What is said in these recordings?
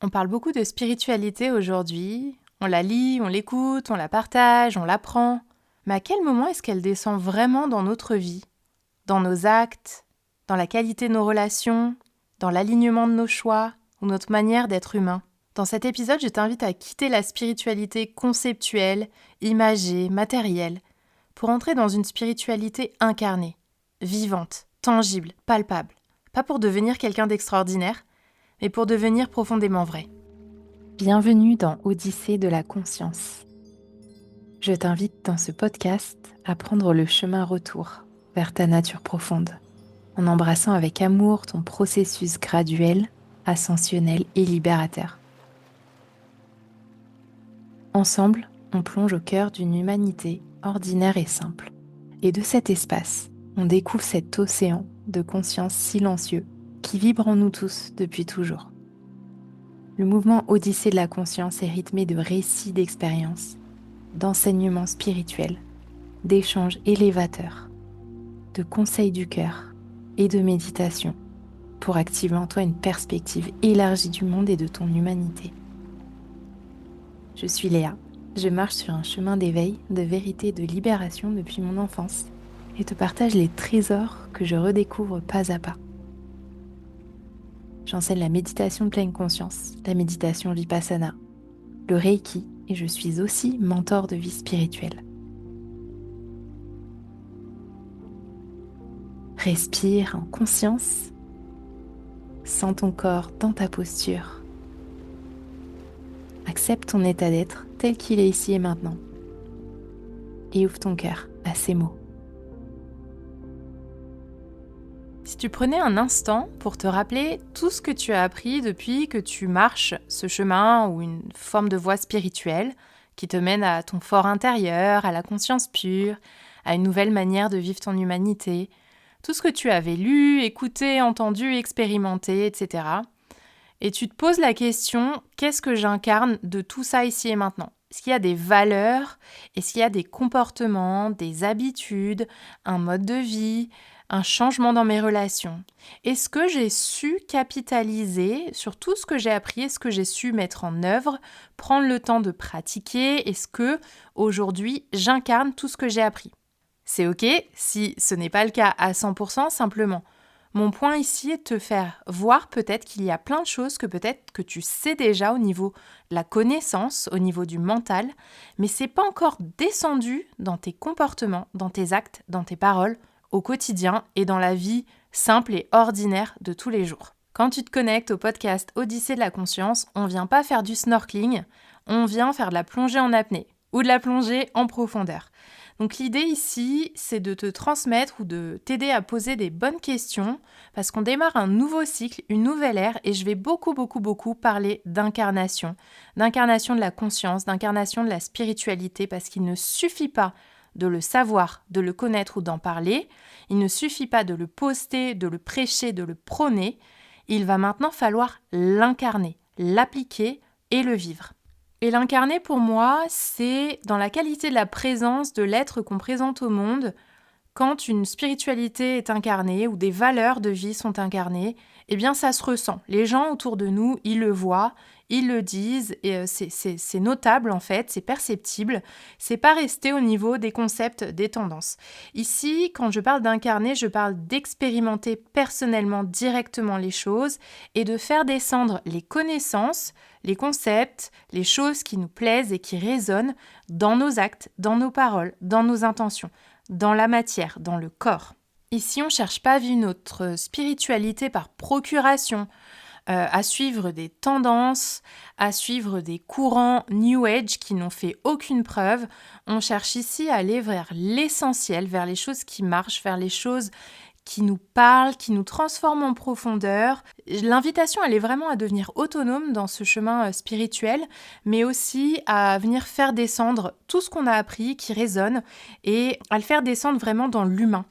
On parle beaucoup de spiritualité aujourd'hui. On la lit, on l'écoute, on la partage, on l'apprend. Mais à quel moment est-ce qu'elle descend vraiment dans notre vie? Dans nos actes, dans la qualité de nos relations, dans l'alignement de nos choix ou notre manière d'être humain? Dans cet épisode, je t'invite à quitter la spiritualité conceptuelle, imagée, matérielle, pour entrer dans une spiritualité incarnée, vivante, tangible, palpable. Pas pour devenir quelqu'un d'extraordinaire, mais pour devenir profondément vrai. Bienvenue dans Odyssée de la conscience. Je t'invite dans ce podcast à prendre le chemin retour vers ta nature profonde, en embrassant avec amour ton processus graduel, ascensionnel et libérateur. Ensemble, on plonge au cœur d'une humanité ordinaire et simple. Et de cet espace, on découvre cet océan de conscience silencieux qui vibre en nous tous depuis toujours. Le mouvement Odyssée de la conscience est rythmé de récits d'expériences, d'enseignements spirituels, d'échanges élévateurs, de conseils du cœur et de méditation pour activer en toi une perspective élargie du monde et de ton humanité. Je suis Léa, je marche sur un chemin d'éveil, de vérité et de libération depuis mon enfance et te partage les trésors que je redécouvre pas à pas. J'enseigne la méditation de pleine conscience, la méditation Vipassana, le Reiki et je suis aussi mentor de vie spirituelle. Respire en conscience, sens ton corps dans ta posture. Accepte ton état d'être tel qu'il est ici et maintenant et ouvre ton cœur à ces mots. Si tu prenais un instant pour te rappeler tout ce que tu as appris depuis que tu marches ce chemin ou une forme de voie spirituelle qui te mène à ton fort intérieur, à la conscience pure, à une nouvelle manière de vivre ton humanité, tout ce que tu avais lu, écouté, entendu, expérimenté, etc. Et tu te poses la question, qu'est-ce que j'incarne de tout ça ici et maintenant? Est-ce qu'il y a des valeurs? Est-ce qu'il y a des comportements, des habitudes, un mode de vie, un changement dans mes relations? Est-ce que j'ai su capitaliser sur tout ce que j'ai appris? Est-ce que j'ai su mettre en œuvre, prendre le temps de pratiquer? Est-ce que aujourd'hui j'incarne tout ce que j'ai appris? C'est ok si ce n'est pas le cas à 100%, simplement. Mon point ici est de te faire voir peut-être qu'il y a plein de choses que peut-être que tu sais déjà au niveau de la connaissance, au niveau du mental, mais c'est pas encore descendu dans tes comportements, dans tes actes, dans tes paroles, au quotidien et dans la vie simple et ordinaire de tous les jours. Quand tu te connectes au podcast Odyssée de la conscience, on vient pas faire du snorkeling, on vient faire de la plongée en apnée ou de la plongée en profondeur. Donc l'idée ici, c'est de te transmettre ou de t'aider à poser des bonnes questions parce qu'on démarre un nouveau cycle, une nouvelle ère et je vais beaucoup parler d'incarnation de la conscience, d'incarnation de la spiritualité parce qu'il ne suffit pas de le savoir, de le connaître ou d'en parler, il ne suffit pas de le poster, de le prêcher, de le prôner, il va maintenant falloir l'incarner, l'appliquer et le vivre. Et l'incarner pour moi, c'est dans la qualité de la présence de l'être qu'on présente au monde. Quand une spiritualité est incarnée ou des valeurs de vie sont incarnées, eh bien ça se ressent. Les gens autour de nous, ils le voient, ils le disent, et c'est notable en fait, c'est perceptible. C'est pas resté au niveau des concepts, des tendances. Ici, quand je parle d'incarner, je parle d'expérimenter personnellement, directement les choses et de faire descendre les connaissances, les concepts, les choses qui nous plaisent et qui résonnent dans nos actes, dans nos paroles, dans nos intentions, dans la matière, dans le corps. Ici, on ne cherche pas à vivre notre spiritualité par procuration, à suivre des tendances, à suivre des courants New Age qui n'ont fait aucune preuve. On cherche ici à aller vers l'essentiel, vers les choses qui marchent, vers les choses qui nous parlent, qui nous transforment en profondeur. L'invitation, elle est vraiment à devenir autonome dans ce chemin spirituel, mais aussi à venir faire descendre tout ce qu'on a appris, qui résonne, et à le faire descendre vraiment dans l'humain.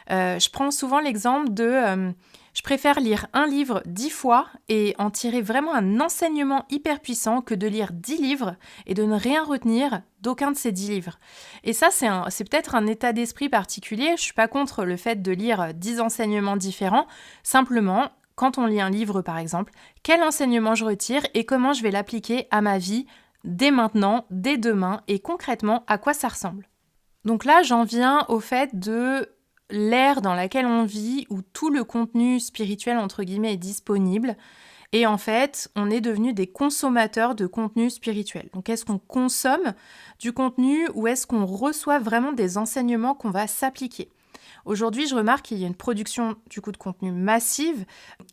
Je prends souvent l'exemple de... je préfère lire un livre 10 fois et en tirer vraiment un enseignement hyper puissant que de lire 10 livres et de ne rien retenir d'aucun de ces 10 livres. Et ça, c'est peut-être un état d'esprit particulier. Je ne suis pas contre le fait de lire 10 enseignements différents. Simplement, quand on lit un livre par exemple, quel enseignement je retire et comment je vais l'appliquer à ma vie dès maintenant, dès demain et concrètement à quoi ça ressemble. Donc là, j'en viens au fait de l'ère dans laquelle on vit où tout le contenu spirituel entre guillemets est disponible. Et en fait, on est devenus des consommateurs de contenu spirituel. Donc, est-ce qu'on consomme du contenu ou est-ce qu'on reçoit vraiment des enseignements qu'on va s'appliquer ? Aujourd'hui, je remarque qu'il y a une production du coup de contenu massive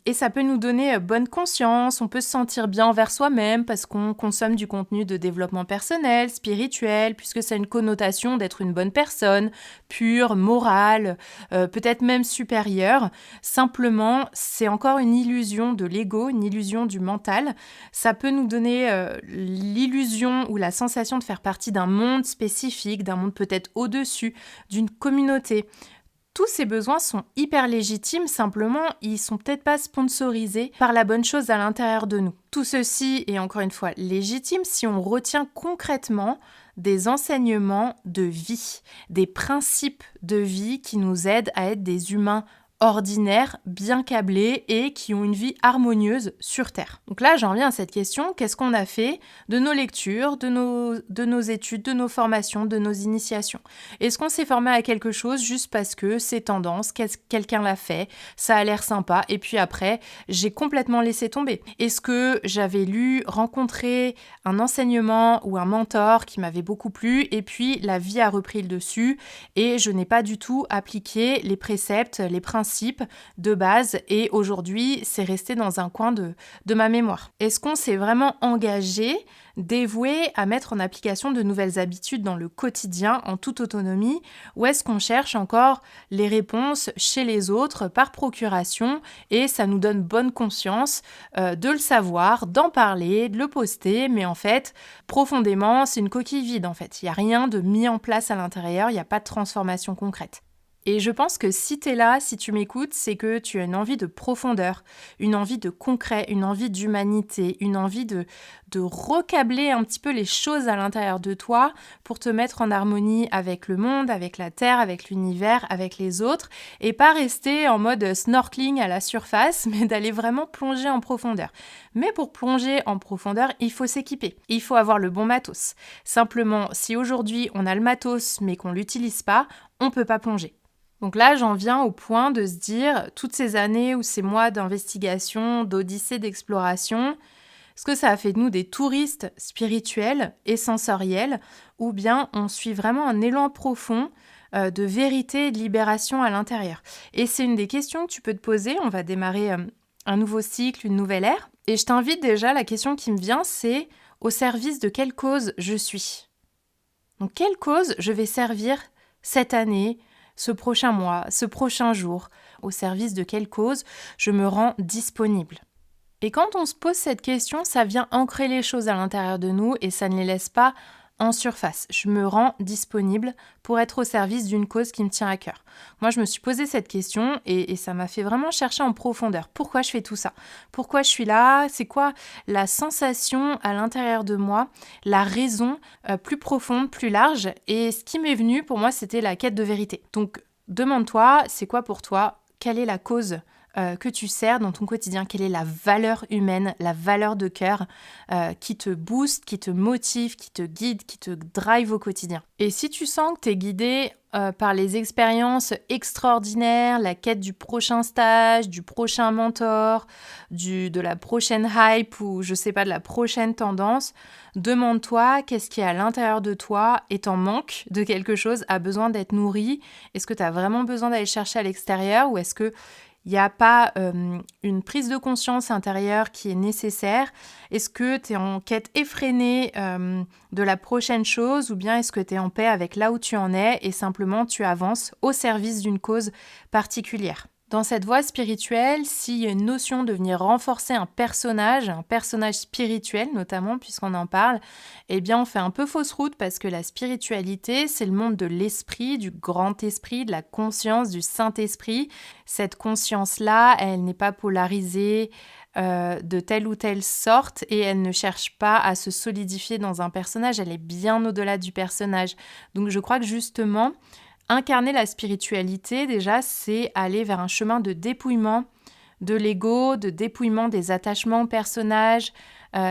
et ça peut nous donner bonne conscience, on peut se sentir bien envers soi-même parce qu'on consomme du contenu de développement personnel, spirituel, puisque ça a une connotation d'être une bonne personne, pure, morale, peut-être même supérieure. Simplement, c'est encore une illusion de l'ego, une illusion du mental. Ça peut nous donner l'illusion ou la sensation de faire partie d'un monde spécifique, d'un monde peut-être au-dessus, d'une communauté. Tous ces besoins sont hyper légitimes, simplement, ils sont peut-être pas sponsorisés par la bonne chose à l'intérieur de nous. Tout ceci est encore une fois légitime si on retient concrètement des enseignements de vie, des principes de vie qui nous aident à être des humains ordinaires, bien câblés et qui ont une vie harmonieuse sur Terre. Donc là, j'en viens à cette question, qu'est-ce qu'on a fait de nos lectures, de nos études, de nos formations, de nos initiations ? Est-ce qu'on s'est formé à quelque chose juste parce que c'est tendance, quelqu'un l'a fait, ça a l'air sympa, et puis après, j'ai complètement laissé tomber ? Est-ce que j'avais rencontré un enseignement ou un mentor qui m'avait beaucoup plu, et puis la vie a repris le dessus, et je n'ai pas du tout appliqué les préceptes, les principes de base et aujourd'hui, c'est resté dans un coin de ma mémoire. Est-ce qu'on s'est vraiment engagé, dévoué à mettre en application de nouvelles habitudes dans le quotidien en toute autonomie ou est-ce qu'on cherche encore les réponses chez les autres par procuration et ça nous donne bonne conscience de le savoir, d'en parler, de le poster, mais en fait, profondément, c'est une coquille vide en fait. Il n'y a rien de mis en place à l'intérieur, il n'y a pas de transformation concrète. Et je pense que si tu es là, si tu m'écoutes, c'est que tu as une envie de profondeur, une envie de concret, une envie d'humanité, une envie de recabler un petit peu les choses à l'intérieur de toi pour te mettre en harmonie avec le monde, avec la Terre, avec l'univers, avec les autres, et pas rester en mode snorkeling à la surface, mais d'aller vraiment plonger en profondeur. Mais pour plonger en profondeur, il faut s'équiper, il faut avoir le bon matos. Simplement, si aujourd'hui on a le matos mais qu'on ne l'utilise pas, on ne peut pas plonger. Donc là, j'en viens au point de se dire, toutes ces années ou ces mois d'investigation, d'odyssée, d'exploration, est-ce que ça a fait de nous des touristes spirituels et sensoriels ou bien on suit vraiment un élan profond de vérité et de libération à l'intérieur ? Et c'est une des questions que tu peux te poser. On va démarrer un nouveau cycle, une nouvelle ère. Et je t'invite déjà, la question qui me vient, c'est au service de quelle cause je suis ? Donc quelle cause je vais servir cette année, ce prochain mois, ce prochain jour, au service de quelle cause je me rends disponible. Et quand on se pose cette question, ça vient ancrer les choses à l'intérieur de nous et ça ne les laisse pas en surface. Je me rends disponible pour être au service d'une cause qui me tient à cœur. Moi, je me suis posé cette question et ça m'a fait vraiment chercher en profondeur. Pourquoi je fais tout ça ? Pourquoi je suis là ? C'est quoi la sensation à l'intérieur de moi ? La raison plus profonde, plus large ? Et ce qui m'est venu, pour moi, c'était la quête de vérité. Donc, demande-toi, c'est quoi pour toi ? Quelle est la cause que tu sers dans ton quotidien, quelle est la valeur humaine, la valeur de cœur qui te booste, qui te motive, qui te guide, qui te drive au quotidien. Et si tu sens que tu es guidé par les expériences extraordinaires, la quête du prochain stage, du prochain mentor, de la prochaine hype ou je sais pas, de la prochaine tendance, demande-toi qu'est-ce qui est à l'intérieur de toi est en manque de quelque chose, a besoin d'être nourri. Est-ce que tu as vraiment besoin d'aller chercher à l'extérieur ou est-ce que il n'y a pas une prise de conscience intérieure qui est nécessaire ? Est-ce que tu es en quête effrénée de la prochaine chose ou bien est-ce que tu es en paix avec là où tu en es et simplement tu avances au service d'une cause particulière ? Dans cette voie spirituelle, s'il y a une notion de venir renforcer un personnage spirituel notamment, puisqu'on en parle, eh bien on fait un peu fausse route parce que la spiritualité, c'est le monde de l'esprit, du grand esprit, de la conscience, du Saint-Esprit. Cette conscience-là, elle n'est pas polarisée de telle ou telle sorte et elle ne cherche pas à se solidifier dans un personnage, elle est bien au-delà du personnage. Donc je crois que justement, incarner la spiritualité, déjà, c'est aller vers un chemin de dépouillement de l'ego, de dépouillement des attachements aux personnages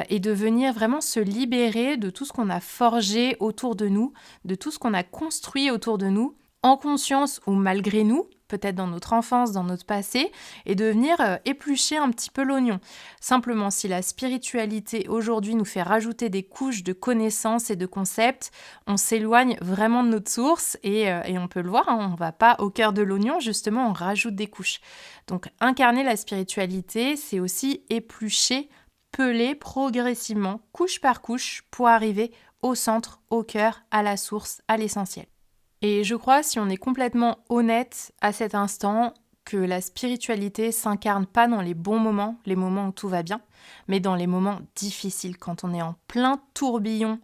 et de venir vraiment se libérer de tout ce qu'on a forgé autour de nous, de tout ce qu'on a construit autour de nous, en conscience ou malgré nous, peut-être dans notre enfance, dans notre passé, et de venir éplucher un petit peu l'oignon. Simplement, si la spiritualité aujourd'hui nous fait rajouter des couches de connaissances et de concepts, on s'éloigne vraiment de notre source et on peut le voir, on ne va pas au cœur de l'oignon, justement, on rajoute des couches. Donc, incarner la spiritualité, c'est aussi éplucher, peler progressivement, couche par couche, pour arriver au centre, au cœur, à la source, à l'essentiel. Et je crois, si on est complètement honnête à cet instant, que la spiritualité s'incarne pas dans les bons moments, les moments où tout va bien, mais dans les moments difficiles, quand on est en plein tourbillon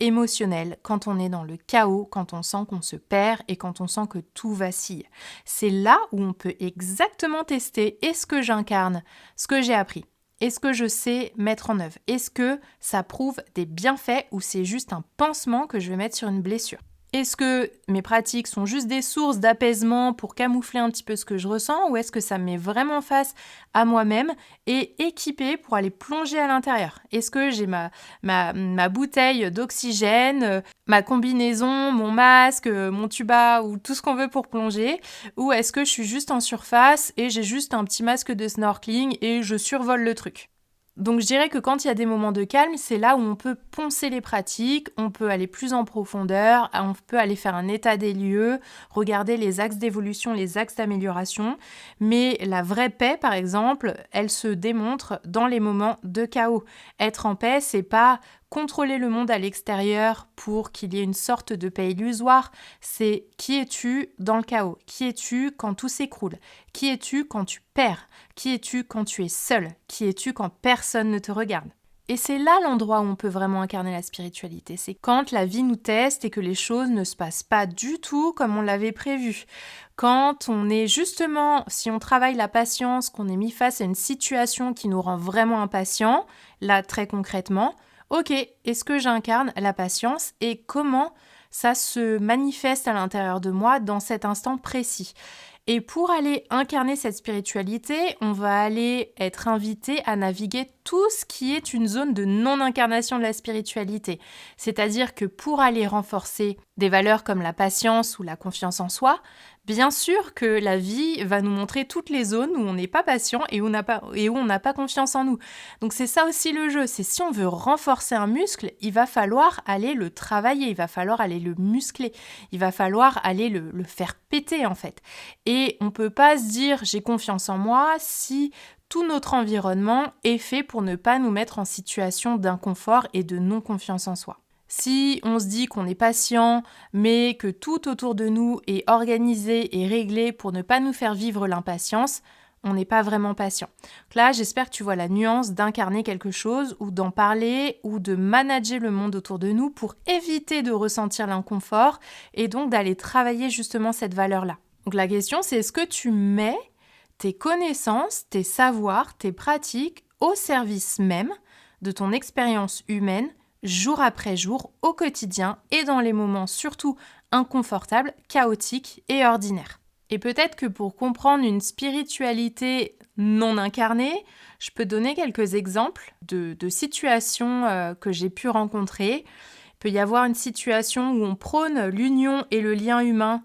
émotionnel, quand on est dans le chaos, quand on sent qu'on se perd et quand on sent que tout vacille. C'est là où on peut exactement tester est-ce que j'incarne ce que j'ai appris. Est-ce que je sais mettre en œuvre? Est-ce que ça prouve des bienfaits ou c'est juste un pansement que je vais mettre sur une blessure? Est-ce que mes pratiques sont juste des sources d'apaisement pour camoufler un petit peu ce que je ressens ou est-ce que ça me met vraiment face à moi-même et équipée pour aller plonger à l'intérieur? Est-ce que j'ai ma bouteille d'oxygène, ma combinaison, mon masque, mon tuba ou tout ce qu'on veut pour plonger? Ou est-ce que je suis juste en surface et j'ai juste un petit masque de snorkeling et je survole le truc? Donc je dirais que quand il y a des moments de calme, c'est là où on peut poncer les pratiques, on peut aller plus en profondeur, on peut aller faire un état des lieux, regarder les axes d'évolution, les axes d'amélioration. Mais la vraie paix, par exemple, elle se démontre dans les moments de chaos. Être en paix, c'est pas contrôler le monde à l'extérieur pour qu'il y ait une sorte de paix illusoire, c'est qui es-tu dans le chaos? Qui es-tu quand tout s'écroule? Qui es-tu quand tu perds? Qui es-tu quand tu es seul? Qui es-tu quand personne ne te regarde? Et c'est là l'endroit où on peut vraiment incarner la spiritualité. C'est quand la vie nous teste et que les choses ne se passent pas du tout comme on l'avait prévu. Quand on est justement, si on travaille la patience, qu'on est mis face à une situation qui nous rend vraiment impatients, là très concrètement, ok, est-ce que j'incarne la patience et comment ça se manifeste à l'intérieur de moi dans cet instant précis? Et pour aller incarner cette spiritualité, on va aller être invité à naviguer tout ce qui est une zone de non-incarnation de la spiritualité. C'est-à-dire que pour aller renforcer des valeurs comme la patience ou la confiance en soi, bien sûr que la vie va nous montrer toutes les zones où on n'est pas patient et où on n'a pas confiance en nous. Donc c'est ça aussi le jeu, c'est si on veut renforcer un muscle, il va falloir aller le travailler, il va falloir aller le muscler, il va falloir aller le faire péter en fait. Et on ne peut pas se dire j'ai confiance en moi si tout notre environnement est fait pour ne pas nous mettre en situation d'inconfort et de non-confiance en soi. Si on se dit qu'on est patient, mais que tout autour de nous est organisé et réglé pour ne pas nous faire vivre l'impatience, on n'est pas vraiment patient. Donc là, j'espère que tu vois la nuance d'incarner quelque chose ou d'en parler ou de manager le monde autour de nous pour éviter de ressentir l'inconfort et donc d'aller travailler justement cette valeur-là. Donc la question, c'est est-ce que tu mets tes connaissances, tes savoirs, tes pratiques au service même de ton expérience humaine jour après jour, au quotidien et dans les moments surtout inconfortables, chaotiques et ordinaires. Et peut-être que pour comprendre une spiritualité non incarnée, je peux donner quelques exemples de situations que j'ai pu rencontrer. Il peut y avoir une situation où on prône l'union et le lien humain,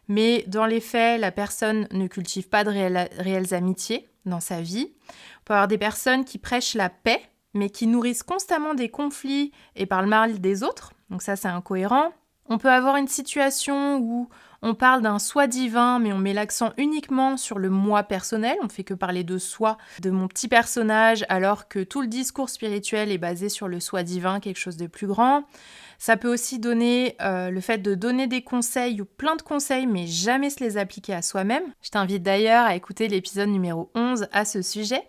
mais dans les faits, la personne ne cultive pas de réelles amitiés dans sa vie. On peut avoir des personnes qui prêchent la paix, mais qui nourrissent constamment des conflits et parlent mal des autres. Donc ça, c'est incohérent. On peut avoir une situation où on parle d'un soi divin, mais on met l'accent uniquement sur le moi personnel. On fait que parler de soi, de mon petit personnage, alors que tout le discours spirituel est basé sur le soi divin, quelque chose de plus grand. Ça peut aussi donner le fait de donner des conseils ou plein de conseils, mais jamais se les appliquer à soi-même. Je t'invite d'ailleurs à écouter l'épisode numéro 11 à ce sujet.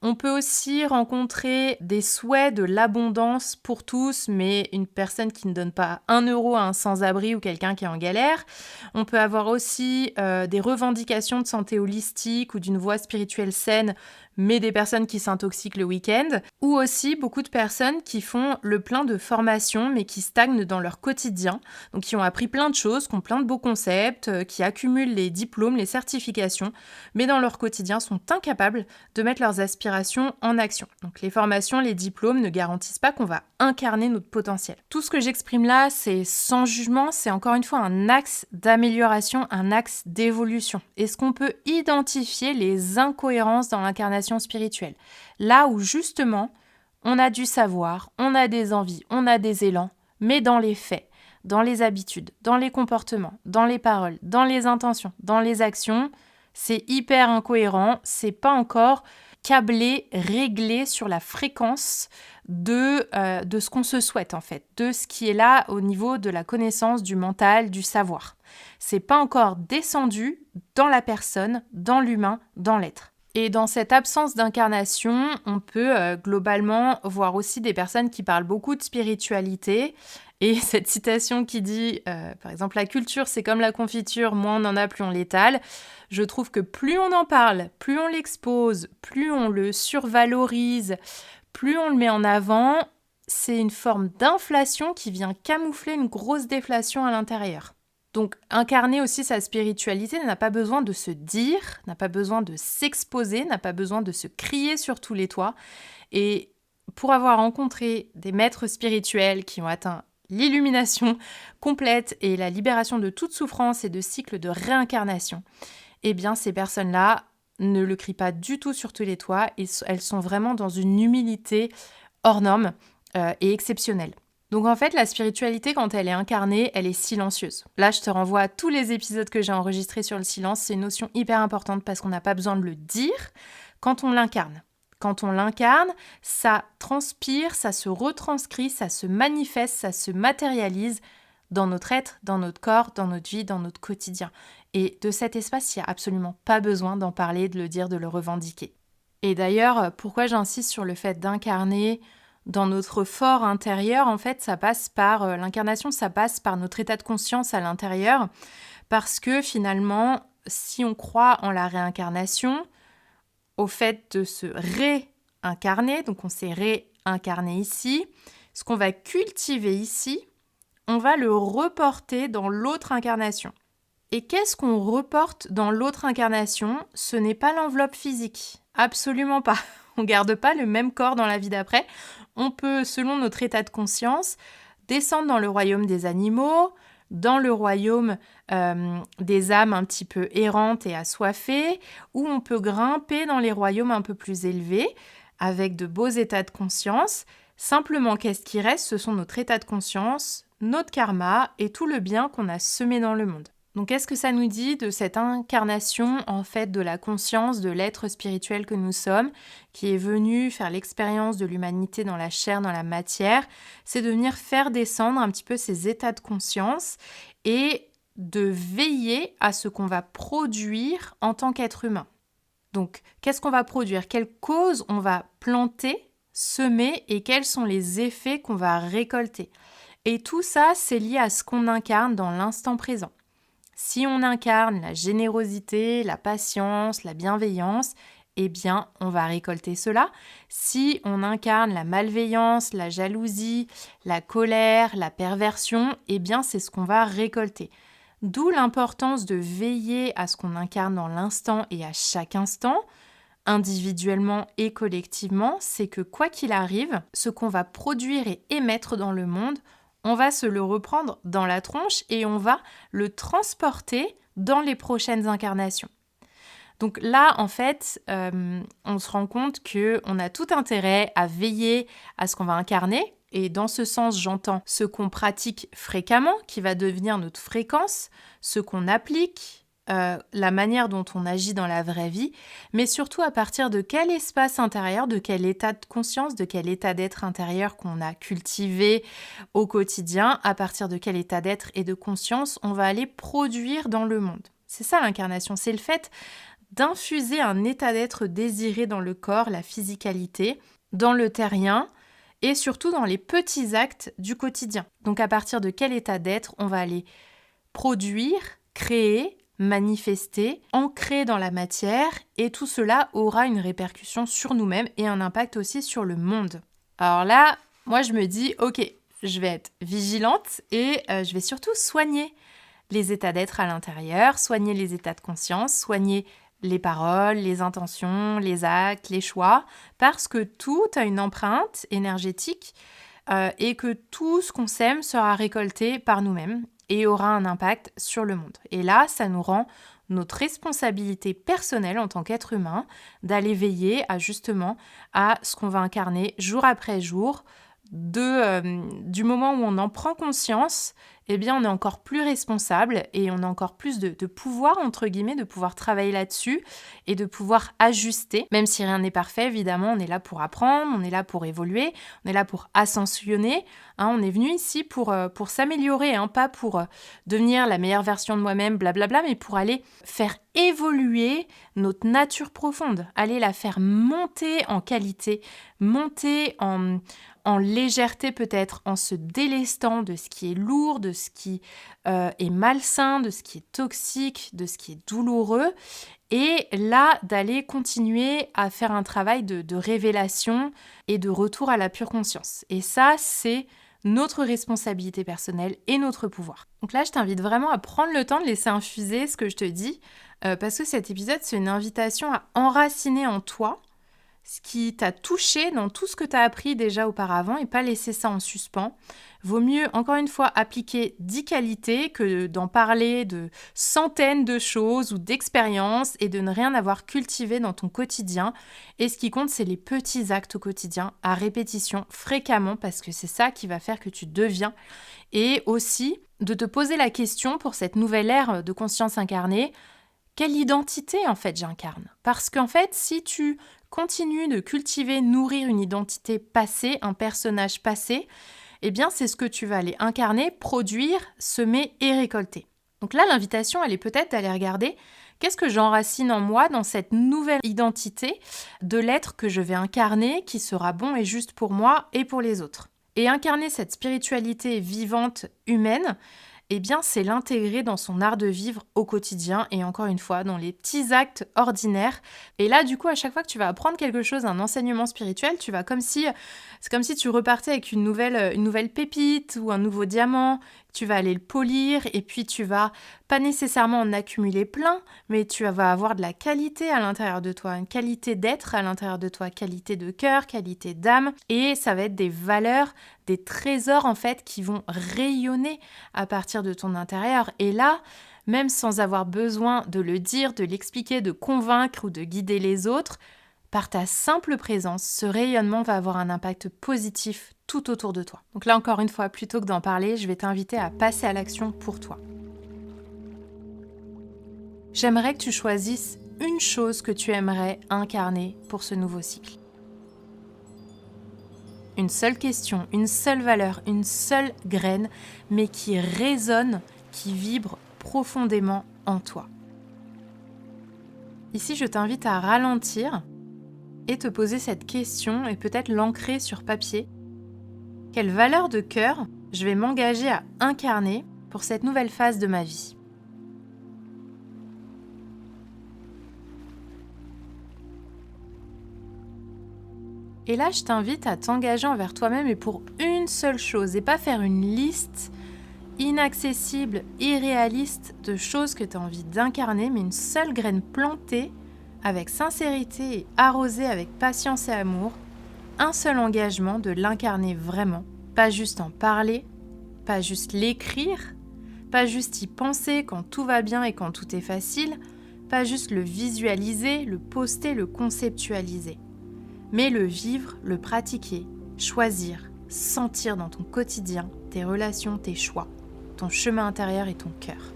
On peut aussi rencontrer des souhaits de l'abondance pour tous, mais une personne qui ne donne pas 1 euro à un sans-abri ou quelqu'un qui est en galère. On peut avoir aussi des revendications de santé holistique ou d'une voie spirituelle saine, mais des personnes qui s'intoxiquent le week-end, ou aussi beaucoup de personnes qui font le plein de formations, mais qui stagnent dans leur quotidien, donc qui ont appris plein de choses, qui ont plein de beaux concepts, qui accumulent les diplômes, les certifications, mais dans leur quotidien sont incapables de mettre leurs aspirations en action. Donc les formations, les diplômes ne garantissent pas qu'on va incarner notre potentiel. Tout ce que j'exprime là, c'est sans jugement, c'est encore une fois un axe d'amélioration, un axe d'évolution. Est-ce qu'on peut identifier les incohérences dans l'incarnation spirituelle? Là où justement, on a du savoir, on a des envies, on a des élans, mais dans les faits, dans les habitudes, dans les comportements, dans les paroles, dans les intentions, dans les actions, c'est hyper incohérent, c'est pas encore câblé, réglé sur la fréquence de ce qu'on se souhaite en fait, de ce qui est là au niveau de la connaissance, du mental, du savoir. C'est pas encore descendu dans la personne, dans l'humain, dans l'être. Et dans cette absence d'incarnation, on peut globalement voir aussi des personnes qui parlent beaucoup de spiritualité. Et cette citation qui dit, par exemple, la culture c'est comme la confiture, moins on en a, plus on l'étale. Je trouve que plus on en parle, plus on l'expose, plus on le survalorise, plus on le met en avant, c'est une forme d'inflation qui vient camoufler une grosse déflation à l'intérieur. Donc incarner aussi sa spiritualité n'a pas besoin de se dire, n'a pas besoin de s'exposer, n'a pas besoin de se crier sur tous les toits. Et pour avoir rencontré des maîtres spirituels qui ont atteint l'illumination complète et la libération de toute souffrance et de cycle de réincarnation, eh bien ces personnes-là ne le crient pas du tout sur tous les toits et elles sont vraiment dans une humilité hors norme et exceptionnelle. Donc en fait, la spiritualité, quand elle est incarnée, elle est silencieuse. Là, je te renvoie à tous les épisodes que j'ai enregistrés sur le silence. C'est une notion hyper importante parce qu'on n'a pas besoin de le dire quand on l'incarne. Quand on l'incarne, ça transpire, ça se retranscrit, ça se manifeste, ça se matérialise dans notre être, dans notre corps, dans notre vie, dans notre quotidien. Et de cet espace, il n'y a absolument pas besoin d'en parler, de le dire, de le revendiquer. Et d'ailleurs, pourquoi j'insiste sur le fait d'incarner dans notre fort intérieur, en fait, ça passe par l'incarnation, ça passe par notre état de conscience à l'intérieur, parce que finalement, si on croit en la réincarnation, au fait de se réincarner, donc on s'est réincarné ici, ce qu'on va cultiver ici, on va le reporter dans l'autre incarnation. Et qu'est-ce qu'on reporte dans l'autre incarnation? Ce n'est pas l'enveloppe physique, absolument pas. On ne garde pas le même corps dans la vie d'après. On peut, selon notre état de conscience, descendre dans le royaume des animaux, dans le royaume des âmes un petit peu errantes et assoiffées, ou on peut grimper dans les royaumes un peu plus élevés, avec de beaux états de conscience. Simplement, qu'est-ce qui reste? Ce sont notre état de conscience, notre karma et tout le bien qu'on a semé dans le monde. Donc, qu'est-ce que ça nous dit de cette incarnation, en fait, de la conscience, de l'être spirituel que nous sommes, qui est venu faire l'expérience de l'humanité dans la chair, dans la matière? C'est de venir faire descendre un petit peu ces états de conscience et de veiller à ce qu'on va produire en tant qu'être humain. Donc, qu'est-ce qu'on va produire? Quelles causes on va planter, semer et quels sont les effets qu'on va récolter? Et tout ça, c'est lié à ce qu'on incarne dans l'instant présent. Si on incarne la générosité, la patience, la bienveillance, eh bien, on va récolter cela. Si on incarne la malveillance, la jalousie, la colère, la perversion, eh bien, c'est ce qu'on va récolter. D'où l'importance de veiller à ce qu'on incarne dans l'instant et à chaque instant, individuellement et collectivement, c'est que quoi qu'il arrive, ce qu'on va produire et émettre dans le monde, on va se le reprendre dans la tronche et on va le transporter dans les prochaines incarnations. Donc là, en fait, on se rend compte qu'on a tout intérêt à veiller à ce qu'on va incarner. Et dans ce sens, j'entends ce qu'on pratique fréquemment, qui va devenir notre fréquence, ce qu'on applique, la manière dont on agit dans la vraie vie, mais surtout à partir de quel espace intérieur, de quel état de conscience, de quel état d'être intérieur qu'on a cultivé au quotidien, à partir de quel état d'être et de conscience on va aller produire dans le monde. C'est ça l'incarnation, c'est le fait d'infuser un état d'être désiré dans le corps, la physicalité, dans le terrien et surtout dans les petits actes du quotidien. Donc à partir de quel état d'être on va aller produire, créer, manifester, ancrer dans la matière, et tout cela aura une répercussion sur nous-mêmes et un impact aussi sur le monde. Alors là, moi je me dis, ok, je vais être vigilante et je vais surtout soigner les états d'être à l'intérieur, soigner les états de conscience, soigner les paroles, les intentions, les actes, les choix, parce que tout a une empreinte énergétique et que tout ce qu'on sème sera récolté par nous-mêmes et aura un impact sur le monde. Et là, ça nous rend notre responsabilité personnelle en tant qu'être humain d'aller veiller justement à ce qu'on va incarner jour après jour. Du moment où on en prend conscience, eh bien on est encore plus responsable et on a encore plus de pouvoir, entre guillemets, de pouvoir travailler là-dessus et de pouvoir ajuster. Même si rien n'est parfait, évidemment, on est là pour apprendre, on est là pour évoluer, on est là pour ascensionner. On est venu ici pour s'améliorer, pas pour devenir la meilleure version de moi-même, blablabla, mais pour aller faire évoluer notre nature profonde, aller la faire monter en qualité, monter en légèreté peut-être, en se délestant de ce qui est lourd, de ce qui est malsain, de ce qui est toxique, de ce qui est douloureux. Et là, d'aller continuer à faire un travail de révélation et de retour à la pure conscience. Et ça, c'est notre responsabilité personnelle et notre pouvoir. Donc là, je t'invite vraiment à prendre le temps de laisser infuser ce que je te dis, parce que cet épisode, c'est une invitation à enraciner en toi ce qui t'a touché dans tout ce que tu as appris déjà auparavant et pas laisser ça en suspens. Vaut mieux, encore une fois, appliquer 10 qualités que d'en parler de centaines de choses ou d'expériences et de ne rien avoir cultivé dans ton quotidien. Et ce qui compte, c'est les petits actes au quotidien, à répétition, fréquemment, parce que c'est ça qui va faire que tu deviens. Et aussi, de te poser la question pour cette nouvelle ère de conscience incarnée, quelle identité en fait j'incarne ? Parce qu'en fait, si tu continues de cultiver, nourrir une identité passée, un personnage passé, eh bien c'est ce que tu vas aller incarner, produire, semer et récolter. Donc là, l'invitation, elle est peut-être d'aller regarder qu'est-ce que j'enracine en moi dans cette nouvelle identité de l'être que je vais incarner, qui sera bon et juste pour moi et pour les autres. Et incarner cette spiritualité vivante, humaine, eh bien, c'est l'intégrer dans son art de vivre au quotidien et encore une fois, dans les petits actes ordinaires. Et là, du coup, à chaque fois que tu vas apprendre quelque chose, un enseignement spirituel, c'est comme si tu repartais avec une nouvelle pépite ou un nouveau diamant. Tu vas aller le polir et puis tu vas pas nécessairement en accumuler plein, mais tu vas avoir de la qualité à l'intérieur de toi, une qualité d'être à l'intérieur de toi, qualité de cœur, qualité d'âme, et ça va être des valeurs, des trésors en fait qui vont rayonner à partir de ton intérieur. Et là, même sans avoir besoin de le dire, de l'expliquer, de convaincre ou de guider les autres, par ta simple présence, ce rayonnement va avoir un impact positif tout autour de toi. Donc là, encore une fois, plutôt que d'en parler, je vais t'inviter à passer à l'action pour toi. J'aimerais que tu choisisses une chose que tu aimerais incarner pour ce nouveau cycle. Une seule question, une seule valeur, une seule graine, mais qui résonne, qui vibre profondément en toi. Ici, je t'invite à ralentir et te poser cette question et peut-être l'ancrer sur papier. Quelle valeur de cœur je vais m'engager à incarner pour cette nouvelle phase de ma vie ? Et là, je t'invite à t'engager envers toi-même et pour une seule chose, et pas faire une liste inaccessible, irréaliste de choses que tu as envie d'incarner, mais une seule graine plantée avec sincérité et arrosée avec patience et amour, un seul engagement de l'incarner vraiment, pas juste en parler, pas juste l'écrire, pas juste y penser quand tout va bien et quand tout est facile, pas juste le visualiser, le poster, le conceptualiser, mais le vivre, le pratiquer, choisir, sentir dans ton quotidien, tes relations, tes choix, ton chemin intérieur et ton cœur.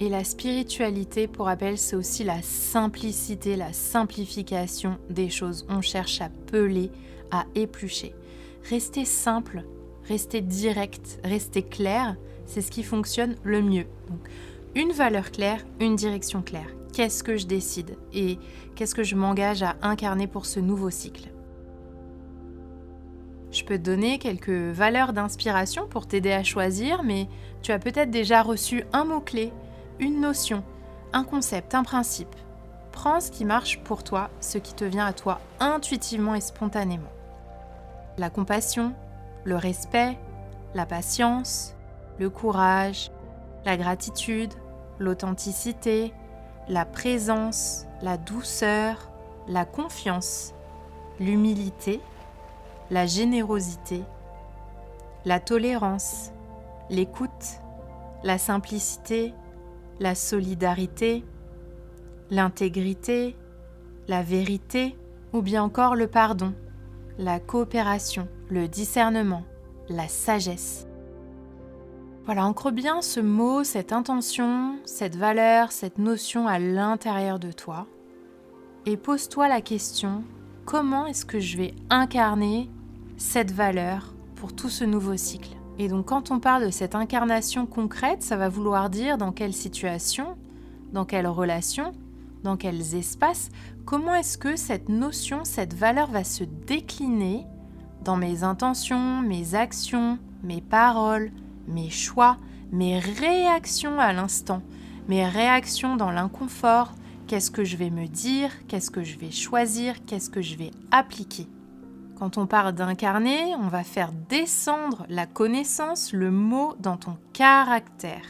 Et la spiritualité, pour rappel, c'est aussi la simplicité, la simplification des choses. On cherche à peler, à éplucher. Rester simple, rester direct, rester clair, c'est ce qui fonctionne le mieux. Donc, une valeur claire, une direction claire. Qu'est-ce que je décide et qu'est-ce que je m'engage à incarner pour ce nouveau cycle ? Je peux te donner quelques valeurs d'inspiration pour t'aider à choisir, mais tu as peut-être déjà reçu un mot-clé, une notion, un concept, un principe. Prends ce qui marche pour toi, ce qui te vient à toi intuitivement et spontanément. La compassion, le respect, la patience, le courage, la gratitude, l'authenticité, la présence, la douceur, la confiance, l'humilité, la générosité, la tolérance, l'écoute, la simplicité, la solidarité, l'intégrité, la vérité ou bien encore le pardon, la coopération, le discernement, la sagesse. Voilà, ancre bien ce mot, cette intention, cette valeur, cette notion à l'intérieur de toi et pose-toi la question, comment est-ce que je vais incarner cette valeur pour tout ce nouveau cycle? Et donc quand on parle de cette incarnation concrète, ça va vouloir dire dans quelle situation, dans quelle relation, dans quels espaces, comment est-ce que cette notion, cette valeur va se décliner dans mes intentions, mes actions, mes paroles, mes choix, mes réactions à l'instant, mes réactions dans l'inconfort, qu'est-ce que je vais me dire, qu'est-ce que je vais choisir, qu'est-ce que je vais appliquer. Quand on parle d'incarner, on va faire descendre la connaissance, le mot dans ton caractère.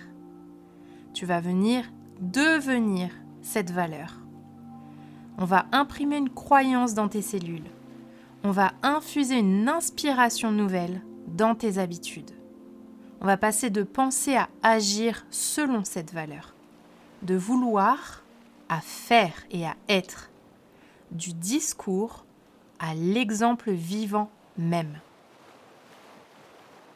Tu vas venir devenir cette valeur. On va imprimer une croyance dans tes cellules. On va infuser une inspiration nouvelle dans tes habitudes. On va passer de penser à agir selon cette valeur, de vouloir à faire et à être, du discours à l'exemple vivant même.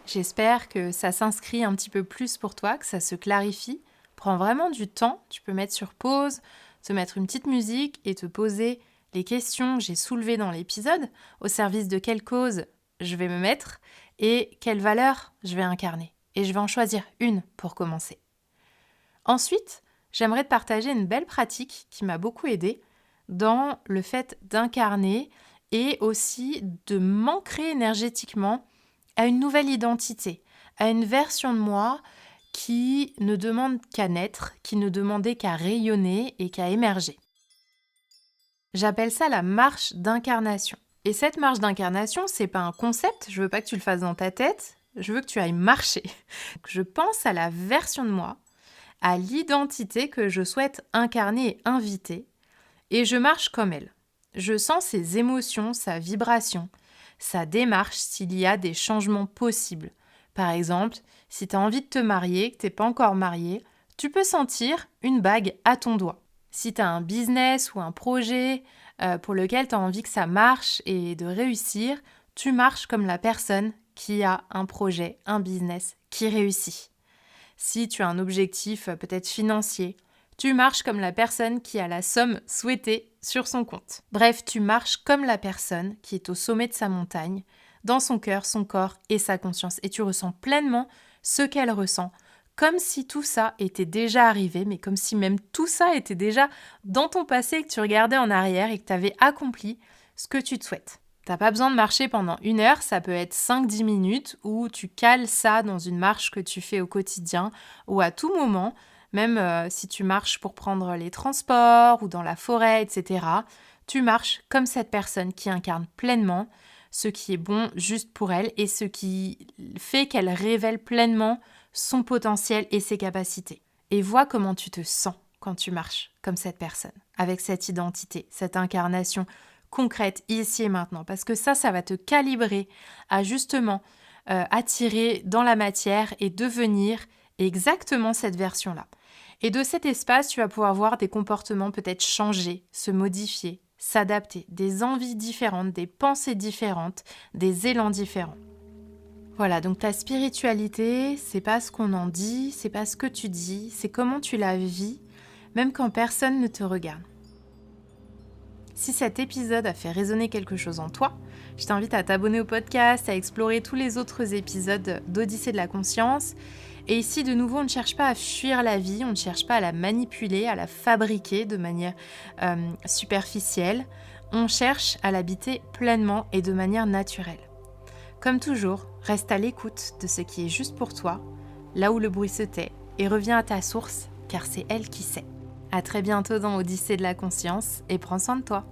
J'espère que ça s'inscrit un petit peu plus pour toi, que ça se clarifie. Prends vraiment du temps, tu peux mettre sur pause, te mettre une petite musique et te poser les questions que j'ai soulevées dans l'épisode, au service de quelle cause je vais me mettre et quelle valeur je vais incarner. Et je vais en choisir une pour commencer. Ensuite, j'aimerais te partager une belle pratique qui m'a beaucoup aidée dans le fait d'incarner et aussi de m'ancrer énergétiquement à une nouvelle identité, à une version de moi qui ne demande qu'à naître, qui ne demandait qu'à rayonner et qu'à émerger. J'appelle ça la marche d'incarnation. Et cette marche d'incarnation, c'est pas un concept, je veux pas que tu le fasses dans ta tête, je veux que tu ailles marcher. Je pense à la version de moi, à l'identité que je souhaite incarner et inviter, et je marche comme elle. Je sens ses émotions, sa vibration, sa démarche s'il y a des changements possibles. Par exemple, si tu as envie de te marier, que tu n'es pas encore marié, tu peux sentir une bague à ton doigt. Si tu as un business ou un projet pour lequel tu as envie que ça marche et de réussir, tu marches comme la personne qui a un projet, un business qui réussit. Si tu as un objectif peut-être financier, tu marches comme la personne qui a la somme souhaitée sur son compte. Bref, tu marches comme la personne qui est au sommet de sa montagne, dans son cœur, son corps et sa conscience. Et tu ressens pleinement ce qu'elle ressent, comme si tout ça était déjà arrivé, mais comme si même tout ça était déjà dans ton passé, que tu regardais en arrière et que tu avais accompli ce que tu te souhaites. T'as pas besoin de marcher pendant 1 heure, ça peut être 5-10 minutes où tu cales ça dans une marche que tu fais au quotidien ou à tout moment, même si tu marches pour prendre les transports ou dans la forêt, etc. Tu marches comme cette personne qui incarne pleinement ce qui est bon juste pour elle et ce qui fait qu'elle révèle pleinement son potentiel et ses capacités. Et vois comment tu te sens quand tu marches comme cette personne, avec cette identité, cette incarnation concrète ici et maintenant, parce que ça va te calibrer à justement attirer dans la matière et devenir exactement cette version-là. Et de cet espace, tu vas pouvoir voir des comportements peut-être changer, se modifier, s'adapter, des envies différentes, des pensées différentes, des élans différents. Voilà, donc ta spiritualité, c'est pas ce qu'on en dit, c'est pas ce que tu dis, c'est comment tu la vis, même quand personne ne te regarde. Si cet épisode a fait résonner quelque chose en toi, je t'invite à t'abonner au podcast, à explorer tous les autres épisodes d'Odyssée de la conscience. Et ici, de nouveau, on ne cherche pas à fuir la vie, on ne cherche pas à la manipuler, à la fabriquer de manière superficielle. On cherche à l'habiter pleinement et de manière naturelle. Comme toujours, reste à l'écoute de ce qui est juste pour toi, là où le bruit se tait, et reviens à ta source, car c'est elle qui sait. À très bientôt dans Odyssée de la conscience, et prends soin de toi.